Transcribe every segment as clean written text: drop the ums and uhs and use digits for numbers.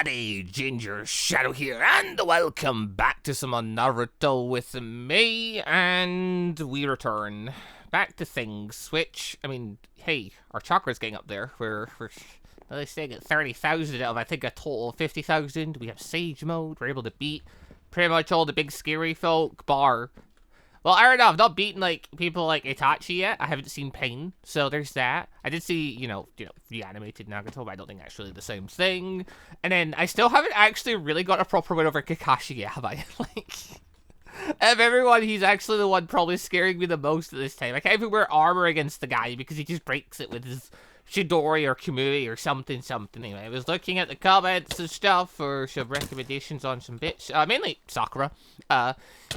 everybody, Gingershadow here, and welcome back to some more Naruto with me, and we return back to things, which, I mean, hey, our chakra's getting up there. We're let's say at 30,000 out of, I think, a total of 50,000. We have Sage Mode. We're able to beat pretty much all the big scary folk, bar... Well, I don't know, I've not beaten, like, people like Itachi yet. I haven't seen Pain, so there's that. I did see, you know, the animated Nagato, but I don't think actually the same thing. And then I still haven't actually really got a proper win over Kakashi yet, have I? Like, of everyone, he's actually the one probably scaring me the most at this time. I can't even wear armor against the guy because he just breaks it with his Shidori or Kamui or something. Anyway, I was looking at the comments and stuff for some recommendations on some bits. Mainly Sakura.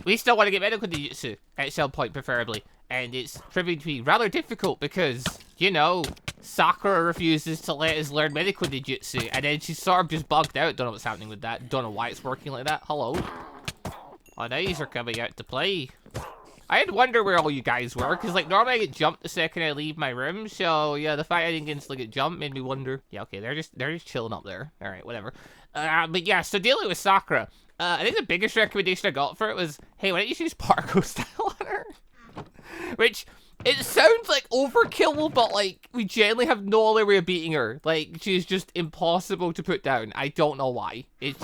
We still want to get medical ninjutsu at some point, preferably. And it's proving to be rather difficult because, you know, Sakura refuses to let us learn medical ninjutsu. And then she's sort of just bugged out. Don't know what's happening with that. Don't know why it's working like that. Hello. Oh, now these are coming out to play. I had wonder where all you guys were, because, like, normally I get jumped the second I leave my room, so, yeah, the fact I didn't instantly get jumped made me wonder. Yeah, okay, they're just chilling up there. Alright, whatever. But yeah, so dealing with Sakura, I think the biggest recommendation I got for it was, hey, why don't you use Parko style on her? Which, it sounds like overkill, but, like, we generally have no other way of beating her. Like, she's just impossible to put down. I don't know why. It's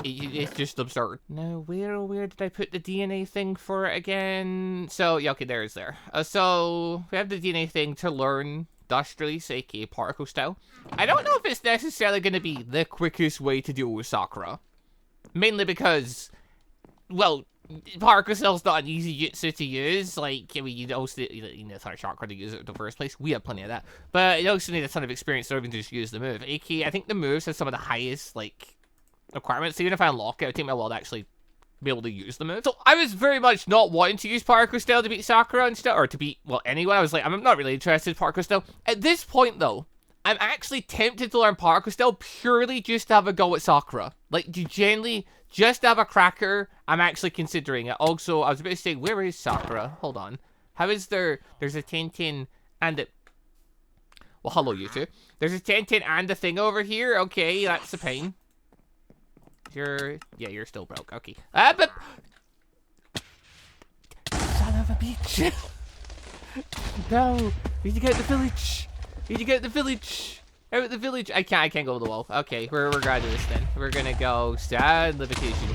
just absurd. Now, where did I put the DNA thing for it again? So, yeah, okay, there is there. So, we have the DNA thing to learn Dust Release, aka Particle Style. I don't know if it's necessarily going to be the quickest way to deal with Sakura. Mainly because, well, Particle Style's not an easy jutsu to use. Like, I mean, you also need a ton of chakra to use it in the first place. We have plenty of that. But you also need a ton of experience to even just use the move. aka, I think the moves have some of the highest, like, requirements. So even if I unlock it, it would take me a while to actually be able to use the move. So I was very much not wanting to use Particle Style to beat Sakura and stuff, or to beat, well, anyone. I was like, I'm not really interested in Particle Style. At this point, though, I'm actually tempted to learn Particle Style purely just to have a go at Sakura. Like, genuinely, just to have a cracker, I'm actually considering it. Also, I was about to say, where is Sakura? Hold on. How is there's a Tintin and a... Well, hello, you two. There's a Tintin and a thing over here. Okay, that's a pain. Yeah, you're still broke. Okay. But... Son of a bitch. No. We need to get out the village. We need to get out the village. Out of the village. I can't go to the wall. Okay, we're gonna do this then. We're gonna go sad limitation.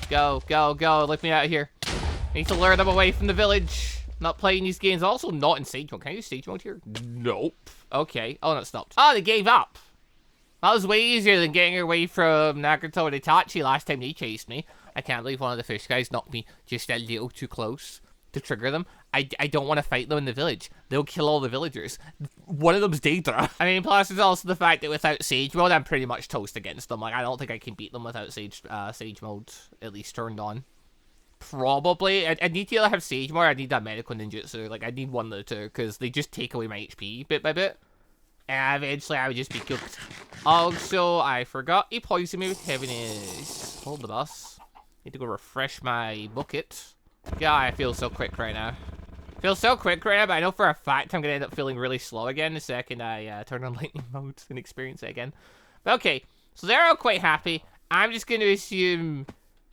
Go. Let me out of here. I need to lure them away from the village. Not playing these games. Also not in Sage Mode. Can I use Sage Mode here? Nope. Okay. Oh, no, it stopped. Oh, they gave up. That was way easier than getting away from Nagato and Itachi last time they chased me. I can't believe one of the fish guys knocked me just a little too close to trigger them. I don't want to fight them in the village. They'll kill all the villagers. One of them's Daedra. I mean, plus there's also the fact that without Sage Mode, I'm pretty much toast against them. Like, I don't think I can beat them without Sage Mode at least turned on. Probably. I need to either have Sage Mode or I need that medical ninjutsu. Like, I need one of the two, because they just take away my HP bit by bit. And eventually I would just be cooked. Also, I forgot he poisoned me with heaviness. Hold the bus. Need to go refresh my bucket. God, I feel so quick right now. But I know for a fact I'm going to end up feeling really slow again the second I turn on lightning mode and experience it again. But okay, so they're all quite happy. I'm just going to assume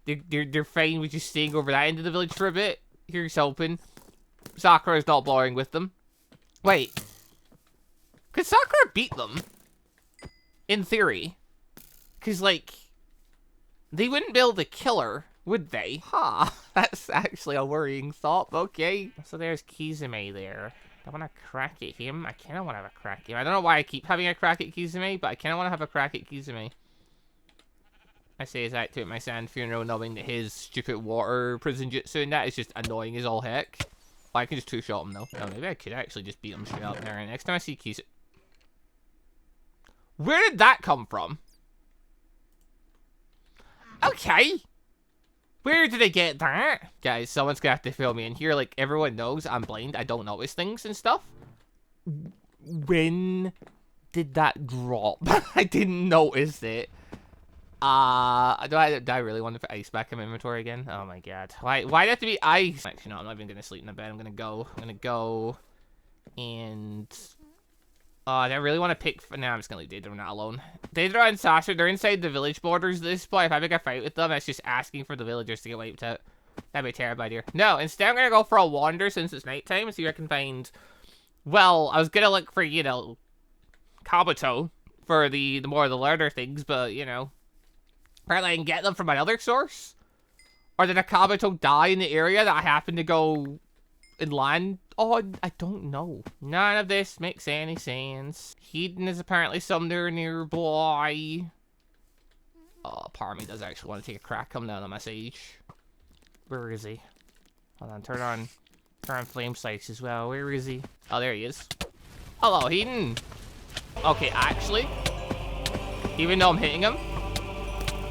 they're fine with just staying over that end of the village for a bit. Here's hoping. Sakura's not boring with them. Wait. Could Sakura beat them? In theory. Because, like, they wouldn't be able to kill her, would they? Huh. That's actually a worrying thought. Okay. So there's Kizume there. I want to crack at him. I kind of want to have a crack at him. I don't know why I keep having a crack at Kizume, but I kind of want to have a crack at Kizume. I say as I activate my sand funeral, knowing that his stupid water prison jutsu and that is just annoying as all heck. Well, I can just two-shot him, though. No, maybe I could actually just beat him straight up there. Next time I see Kizume... Where did that come from? Okay. Where did I get that? Guys, someone's gonna have to fill me in here. Like, everyone knows I'm blind. I don't notice things and stuff. When did that drop? I didn't notice it. Do I really want to put ice back in my inventory again? Oh my god. Why do I have to be ice? Actually, no, I'm not even gonna sleep in the bed. I'm gonna go and... Oh, I really want to pick... Nah, I'm just going to leave Daedra not alone. Daedra and Sasha, they're inside the village borders at this point. If I pick a fight with them, it's just asking for the villagers to get wiped out. That'd be a terrible idea. No, instead I'm going to go for a wander since it's nighttime and see if I can find... Well, I was going to look for, you know, Kabuto for the more of the learner things, but, you know... Apparently I can get them from another source? Or did a Kabuto die in the area that I happened to go and land on? I don't know. None of this makes any sense. Hidan is apparently somewhere nearby. Oh, part of me does actually want to take a crack coming down on my Sage. Where is he? Hold on, turn on Flame Slice as well. Where is he? Oh, there he is. Hello, Hidan. Okay, actually, even though I'm hitting him,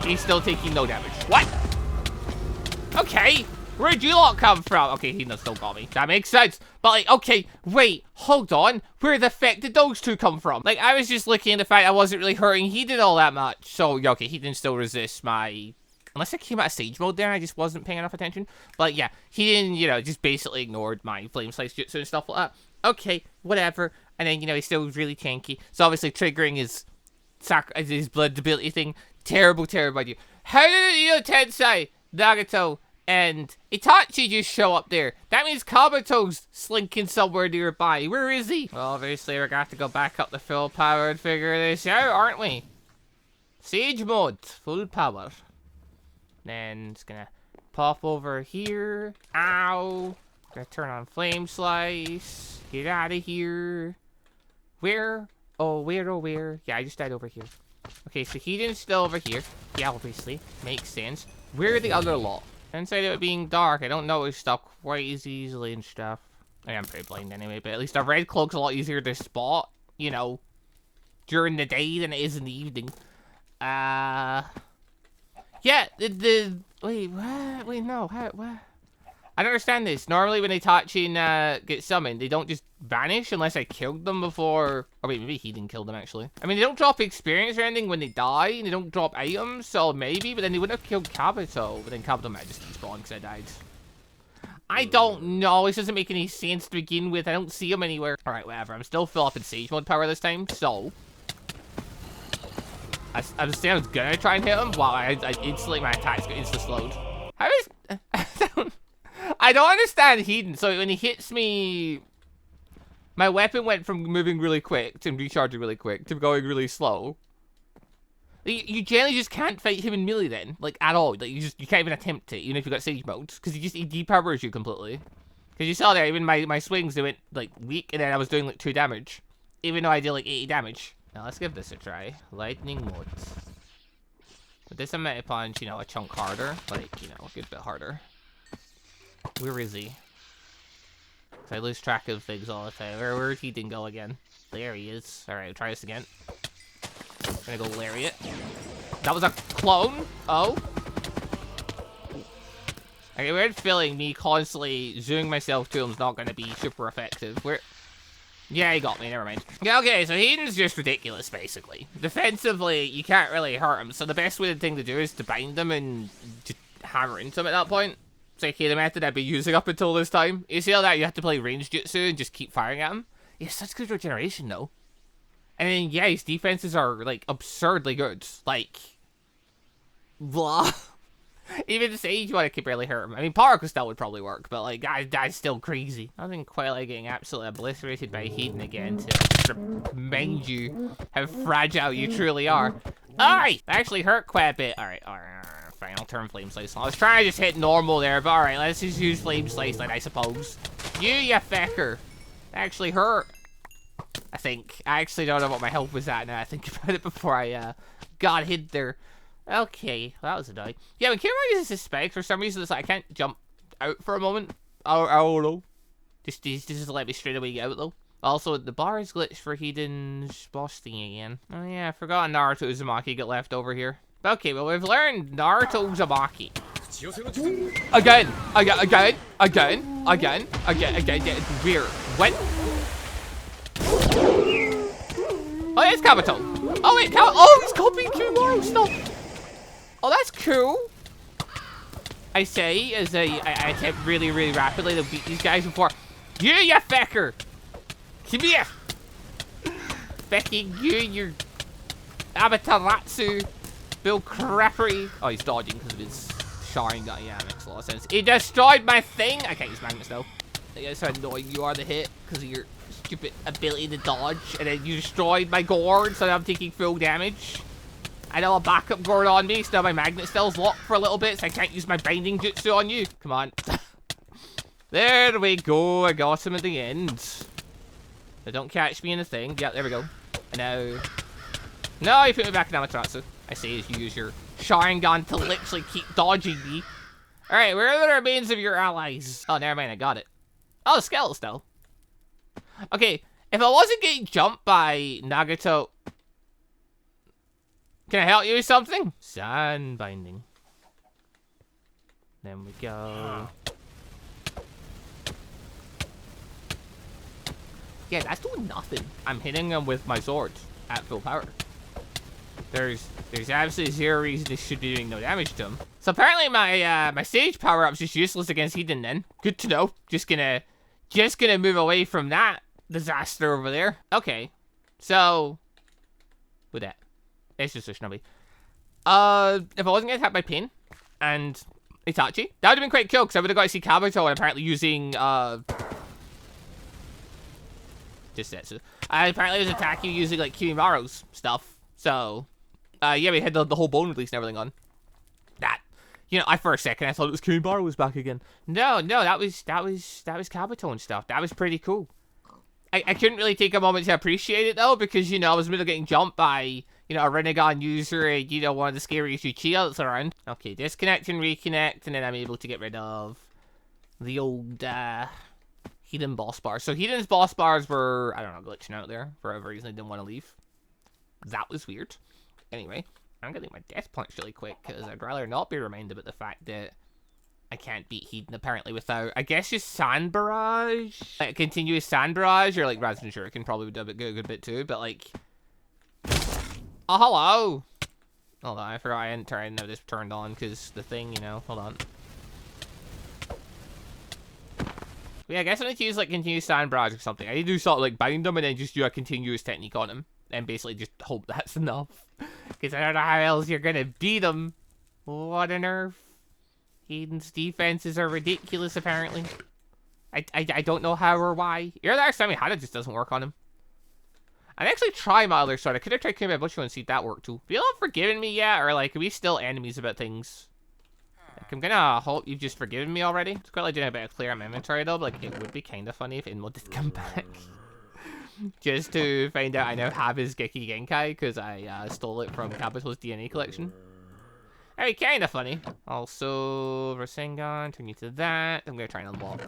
he's still taking no damage. What? Okay, where'd you lot come from? Okay, Hidan still got me. That makes sense. But like, okay, wait, hold on. Where the feck did those two come from? Like, I was just looking at the fact I wasn't really hurting Hidan all that much. So, yeah, okay, Hidan still resists my... Unless I came out of Sage mode there, I just wasn't paying enough attention. But yeah, Hidan, you know, just basically ignored my Flame Slice Jutsu and stuff like that. Okay, whatever. And then, you know, he's still really tanky. So obviously triggering his blood debility thing. Terrible, terrible idea. How did you know Tensei, Naruto, and Itachi just show up there? That means Kabuto's slinking somewhere nearby. Where is he? Well, obviously we're gonna have to go back up to full power and figure this out, aren't we? Sage mode, full power. Then it's gonna pop over here. Ow. Gonna turn on Flame Slice. Get out of here. Where? Oh, where, oh, where? Yeah, I just died over here. Okay, so Hidan's still over here. Yeah, obviously. Makes sense. Where are the other lot? Inside of it being dark, I don't notice stuff quite as easily and stuff. I mean, I'm pretty blind anyway, but at least a red cloak's a lot easier to spot, you know, during the day than it is in the evening. Yeah, wait, what? Wait, no, what? I don't understand this. Normally when Itachi get summoned, they don't just vanish unless I killed them before... Or wait, maybe he didn't kill them, actually. I mean, they don't drop experience or anything when they die, and they don't drop items, so maybe, but then they wouldn't have killed Kabuto. But then Kabuto might just despawn because I died. I don't know. This doesn't make any sense to begin with. I don't see him anywhere. Alright, whatever. I'm still full up in Sage mode power this time, so... I was gonna try and hit him. Wow, I instantly, my attacks got insta-slowed. How is... I don't understand Hidan. So when he hits me... My weapon went from moving really quick to recharging really quick to going really slow. You generally just can't fight him in melee then. Like, at all. Like, you can't even attempt it, even if you got Sage mode. Because he depowers you completely. Because you saw there, even my swings, they went, like, weak, and then I was doing, like, 2 damage. Even though I did, like, 80 damage. Now, let's give this a try. Lightning mode. With this, I'm gonna punch, you know, a chunk harder. Like, you know, a good bit harder. Where is he? I lose track of things all the time. Where'd he go again? There he is. Alright, try this again. I'm gonna go Lariat. That was a clone? Oh. Okay, weird feeling me constantly zooming myself to him is not gonna be super effective. Yeah, he got me, never mind. Yeah, okay, so Hidan's just ridiculous, basically. Defensively, you can't really hurt him, so the best thing to do is to bind him and just hammer into him at that point. It's like, okay, the method I've been using up until this time. You see how that you have to play range jutsu and just keep firing at him? He has such good regeneration, though. And then, yeah, his defenses are, like, absurdly good. Like, blah. Even Sage one, I could barely hurt him. I mean, Paracostel would probably work, but, like, that's still crazy. Nothing quite like getting absolutely obliterated by Hidan again to remind you how fragile you truly are. Alright! That actually hurt quite a bit. Alright, fine, I'll turn Flame Slice on. I was trying to just hit normal there, but alright, let's just use Flame Slice then, I suppose. You fecker! That actually hurt. I think. I actually don't know what my health was at now I think about it before I got hit there. Okay, well, that was a die. Yeah, when Kira uses his specs, for some reason it's like I can't jump out for a moment. I don't know. Just let me straight away get out though. Also, the bar is glitched for Hidan's boss thing again. Oh yeah, I forgot Naruto Uzumaki got left over here. Okay, well we've learned Naruto Uzumaki. Again. Weird. What? Oh, it's Kabuto. Oh wait, oh, he's copying Gingershadow stuff. Oh, that's cool. I say as I attempt really rapidly to beat these guys before. You fecker! Come here! Fecking you, your Amaterasu, Bill Crappery. Oh, he's dodging because of his Sharingan. Yeah, makes a lot of sense. He destroyed my thing. I can't use magnets though. That's how annoying you are to hit because of your stupid ability to dodge, and then you destroyed my gourd, so now I'm taking full damage. I know a backup gourd on me, so now my magnet cell's locked for a little bit, so I can't use my binding jutsu on you. Come on. There we go. I got him at the end. So don't catch me in the thing. Yeah, there we go. And now... No, you put me back in Amaterasu. I say as you use your Sharingan to literally keep dodging me. Alright, where are the remains of your allies? Oh, never mind, I got it. Oh, the skeleton still. Okay, if I wasn't getting jumped by Nagato... Can I help you with something? Sand binding. Then we go. Yeah, that's doing nothing. I'm hitting him with my sword at full power. There's absolutely zero reason this should be doing no damage to him. So apparently my my stage power-up's just useless against Hidan then. Good to know. Just gonna move away from that disaster over there. Okay. So with that. It's just a snubby. If I wasn't getting attacked by Pain and Itachi, that would have been quite cool because I would have got to see Kabuto and apparently using Jisetsu. Apparently it was attacking using like Kimimaru's stuff. So yeah, we had the whole bone release and everything on. That, you know, for a second I thought it was Kimimaru was back again. No, that was Kabuto and stuff. That was pretty cool. I couldn't really take a moment to appreciate it though, because, you know, I was in the middle of getting jumped by, you know, a Renegon user and, you know, one of the scariest Uchiha that's around. Okay, disconnect and reconnect, and then I'm able to get rid of the old Hidan boss bars. So Hidan's boss bars were, I don't know, glitching out there for whatever reason I didn't want to leave. That was weird. Anyway, I'm gonna do my death punch really quick, because I'd rather not be reminded about the fact that I can't beat Hidan apparently without, I guess, just Sand Barrage. Like, continuous Sand Barrage, or like Rasen Shuriken probably would do a good bit too, but like... Oh, hello! Hold on, I forgot I hadn't turned this turned on, because the thing, you know, hold on. Yeah, I guess I need to use like continuous Sand Barrage or something. I need to do something like bind them and then just do a continuous technique on him. And basically just hope that's enough. Because I don't know how else you're gonna beat him. What a nerf. Hidan's defenses are ridiculous, apparently. I don't know how or why. You're the next time Hidan just doesn't work on him. I'd actually try my other sword. I could have tried Kimi Busho and see if that worked too. Have you all forgiven me yet? Or like, are we still enemies about things? Like, I'm gonna hope you've just forgiven me already. It's quite like doing a bit of clear my inventory though, but like, it would be kind of funny if Inmo did come back. Just to find out I now have his Geki Genkai, because I stole it from Kabuto's DNA collection. Hey, kind of funny. Also, Rasengan, turn you to that. I'm gonna try and unlock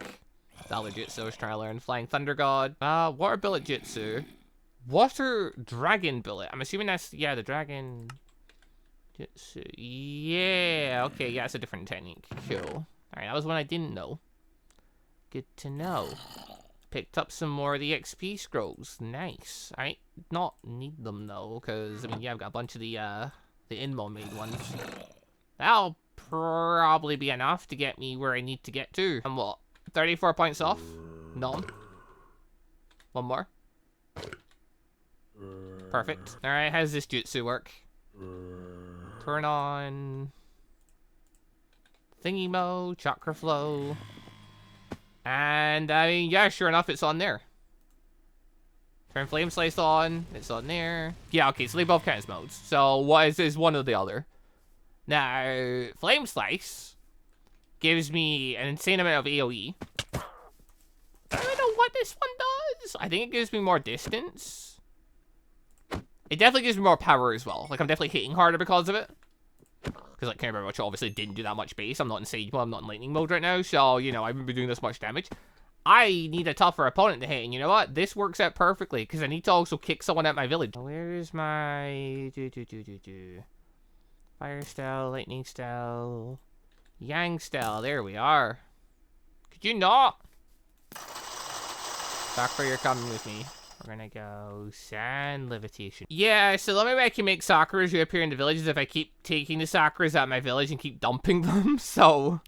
the other jutsu. I was trying to learn Flying Thunder God. Water Bullet Jutsu. Water Dragon Bullet. I'm assuming that's, yeah, the Dragon Jutsu. Yeah, okay, yeah, it's a different technique. Cool. Alright, that was one I didn't know. Good to know. Picked up some more of the XP scrolls. Nice. I not need them though, because, I mean, yeah, I've got a bunch of the Inmo made ones. That'll probably be enough to get me where I need to get to. I'm what, 34 points off? None. One more. Perfect. Alright, how's this jutsu work? Turn on thingy mode, chakra flow. And, I mean, yeah, sure enough, it's on there. Turn Flame Slice on, it's on there. Yeah, okay, so they both count as modes. So, what is one or the other? Now, Flame Slice gives me an insane amount of AoE. I don't know what this one does. I think it gives me more distance. It definitely gives me more power as well. Like, I'm definitely hitting harder because of it. Because, like, Kimi Busho obviously didn't do that much base. I'm not in Sage mode, I'm not in Lightning mode right now. So, you know, I wouldn't be doing this much damage. I need a tougher opponent to hit. And you know what? This works out perfectly. Because I need to also kick someone at my village. Where's my... Fire style, lightning style, yang style. There we are. Could you not? Sakura, you're coming with me. We're gonna go Sand Levitation. Yeah, so the only way I can make Sakuras reappear in the village is if I keep taking the Sakuras out of my village and keep dumping them. So,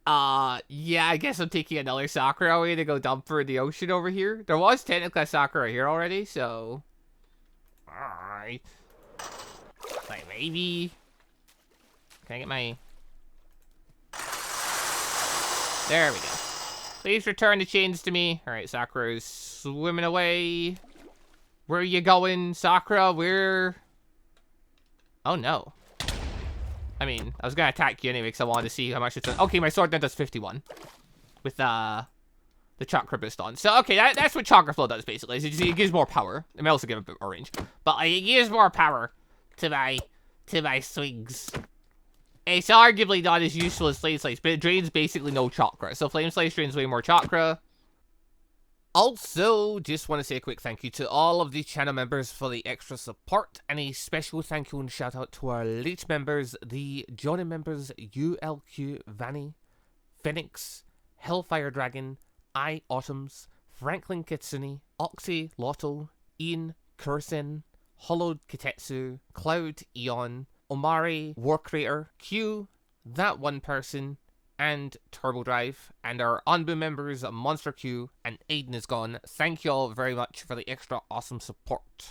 yeah, I guess I'm taking another Sakura away to go dump her in the ocean over here. There was technically a Sakura here already, so... Alright. Like, maybe... Can I get my... There we go. Please return the chains to me. Alright, Sakura's swimming away. Where are you going, Sakura? Where... Oh, no. I mean, I was gonna attack you anyway because I wanted to see how much it's... Okay, my sword then does 51. With, the chakra boost on. So, okay, that's what chakra flow does, basically. It gives more power. It may also give a bit more range. But it gives more power to my swings. It's arguably not as useful as Flame Slice, but it drains basically no chakra. So Flame Slice drains way more chakra. Also, just want to say a quick thank you to all of the channel members for the extra support. And a special thank you and shout out to our late members, the joining members ULQ, Vanny, Phoenix, Hellfire Dragon, I Autumns, Franklin Kitsune, Oxy, Lotto, Ian, Kursen, Hollowed Kitetsu, Cloud, Eon, Omari, War Creator, Q, That One Person, and Turbo Drive, and our ANBU members, MonsterQ and AdenIsGone. Thank you all very much for the extra awesome support.